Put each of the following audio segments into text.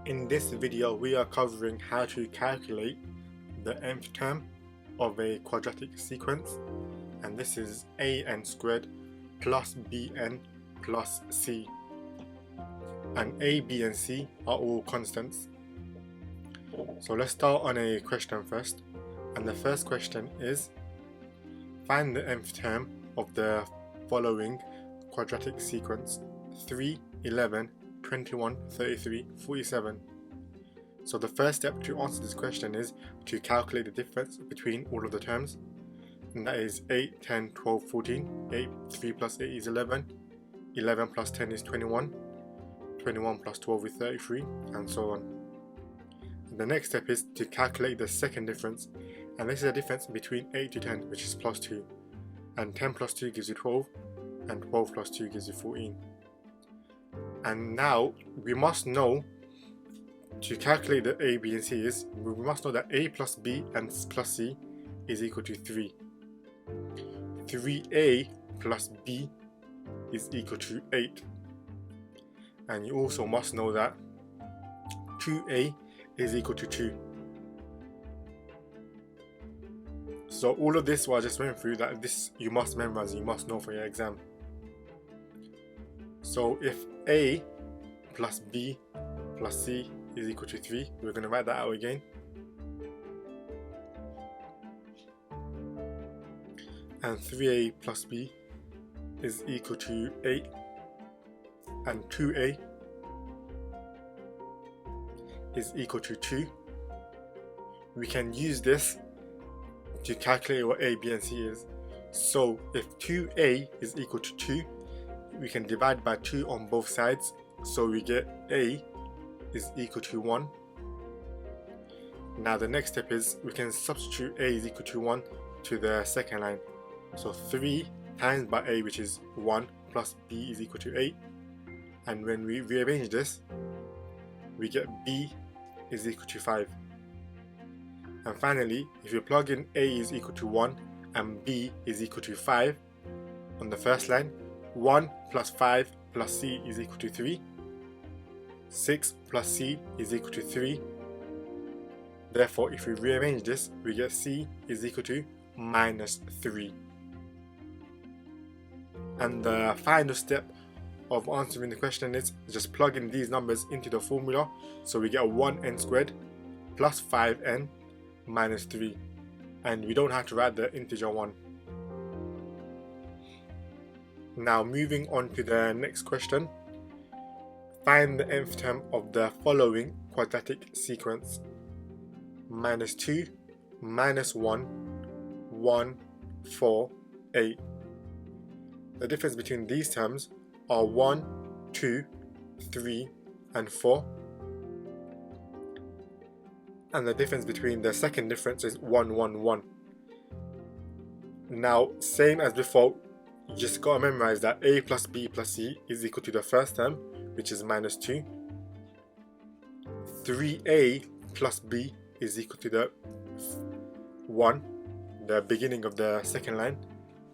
In this video we are covering how to calculate the nth term of a quadratic sequence, and this is an squared plus bn plus c, and a, b and c are all constants. So let's start on a question first, and the first question is find the nth term of the following quadratic sequence 3, 11, 21, 33, 47. So the first step to answer this question is to calculate the difference between all of the terms, and that is 8, 10, 12, 14, 3 plus 8 is 11, 11 plus 10 is 21, 21 plus 12 is 33, and so on. And the next step is to calculate the second difference, and this is the difference between 8 to 10, which is plus 2, and 10 plus 2 gives you 12, and 12 plus 2 gives you 14. And now we must know, to calculate the a, b and c is, we must know that a plus b and plus c is equal to 3. 3a plus b is equal to 8. And you also must know that 2a is equal to 2. So all of this what I just went through, that this you must memorize, you must know for your exam. So if a plus b plus c is equal to 3, we're going to write that out again. And 3a plus b is equal to 8, and 2a is equal to 2. We can use this to calculate what a, b and c is. So if 2a is equal to 2, we can divide by 2 on both sides, so we get a is equal to 1. Now the next step is we can substitute a is equal to 1 to the second line. So 3 times by a, which is 1, plus b is equal to 8. And when we rearrange this, we get b is equal to 5. And finally, if you plug in a is equal to 1 and b is equal to 5 on the first line, 1 plus 5 plus c is equal to 3. 6 plus c is equal to 3. Therefore, if we rearrange this, we get c is equal to minus 3. And the final step of answering the question is just plug in these numbers into the formula. So we get 1n squared plus 5n minus 3. And we don't have to write the integer 1. Now moving on to the next question. Find the nth term of the following quadratic sequence: minus 2, minus 1, 1, 4, 8. The difference between these terms are 1, 2, 3, and 4. And the difference between the second difference is 1, 1, 1. Now, same as before, you just gotta memorize that a plus b plus c is equal to the first term, which is minus 2. 3a plus b is equal to the 1, the beginning of the second line.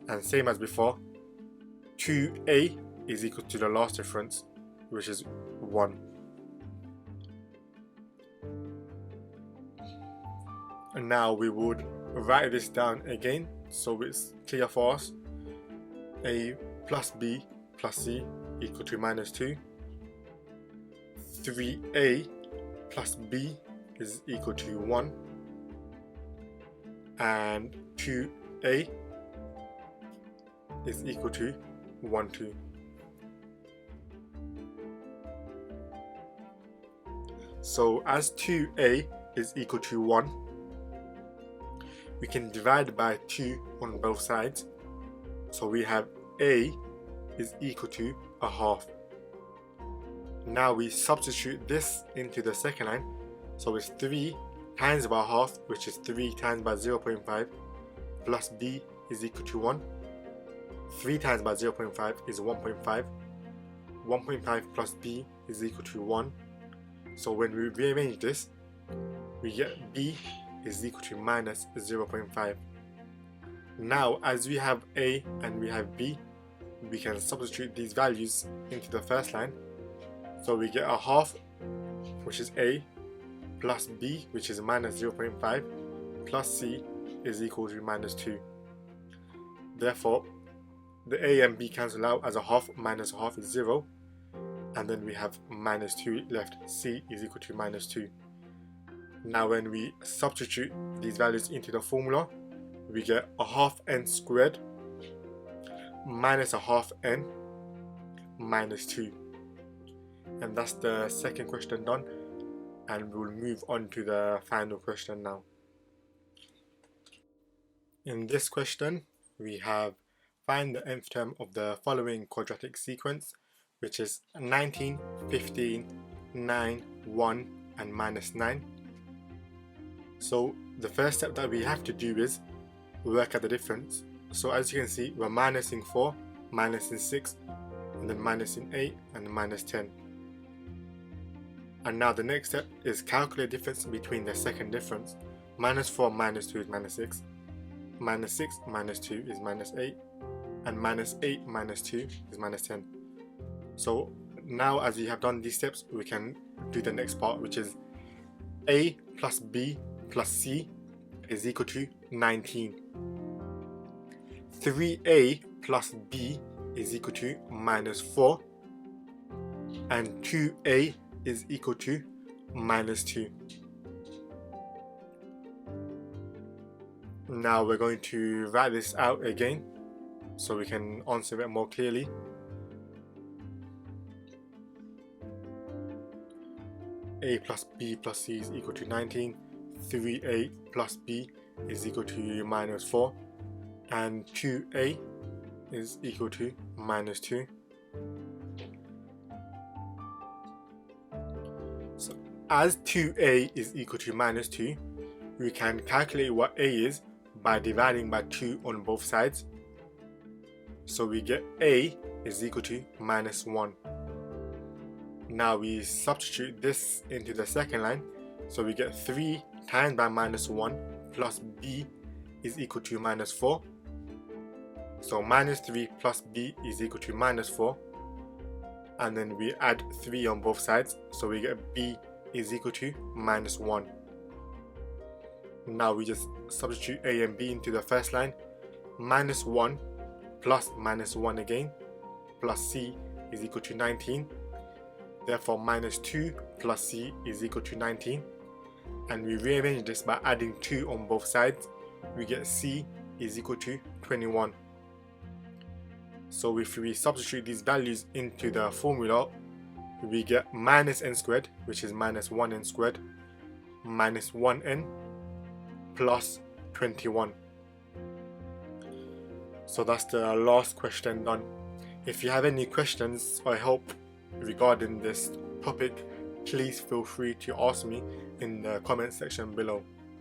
And same as before, 2a is equal to the last difference, which is 1. And now we would write this down again so it's clear for us. A plus b plus c equal to minus 2. 3a plus b is equal to 1. And 2a is equal to 1, 2. So as 2a is equal to 1, we can divide by 2 on both sides. So we have a is equal to a half. Now we substitute this into the second line. So it's 3 times by half, which is 3 times by 0.5, plus b is equal to 1. 3 times by 0.5 is 1.5. 1.5 plus b is equal to 1. So when we rearrange this, we get b is equal to minus 0.5. Now, as we have a and we have b, we can substitute these values into the first line. So we get a half which is a, plus b, which is minus 0.5, plus c is equal to minus 2. Therefore, the a and b cancel out as a half minus a half is 0, and then we have minus 2 left. C is equal to minus 2. Now when we substitute these values into the formula, we get a half n squared minus a half n minus 2. And that's the second question done, and we'll move on to the final question now. In this question, we have find the nth term of the following quadratic sequence, which is 19, 15, 9, 1, and minus 9. So the first step that we have to do is work out the difference. So as you can see, we're minusing 4, minusing 6, and then minusing 8, and minus 10. And now the next step is calculate the difference between the second difference. Minus 4 minus 2 is minus 6, minus 6 minus 2 is minus 8, and minus 8 minus 2 is minus 10. So now as we have done these steps, we can do the next part, which is a plus b plus c is equal to 19. 3a plus b is equal to minus 4, and 2a is equal to minus 2. Now we're going to write this out again so we can answer it more clearly. A plus b plus c is equal to 19, 3a plus b is equal to minus 4, and 2a is equal to minus 2. So as 2a is equal to minus 2, we can calculate what a is by dividing by 2 on both sides. So we get a is equal to minus 1. Now we substitute this into the second line, so we get 3 times by minus 1 plus b is equal to minus 4. So minus 3 plus b is equal to minus 4, and then we add 3 on both sides, so we get b is equal to minus 1. Now we just substitute a and b into the first line. Minus 1 plus minus 1 again, plus c is equal to 19. Therefore minus 2 plus c is equal to 19. And we rearrange this by adding 2 on both sides. We get c is equal to 21. So if we substitute these values into the formula, we get minus n squared, which is minus 1n squared, minus 1n plus 21. So that's the last question done. If you have any questions or help regarding this topic, please feel free to ask me in the comment section below.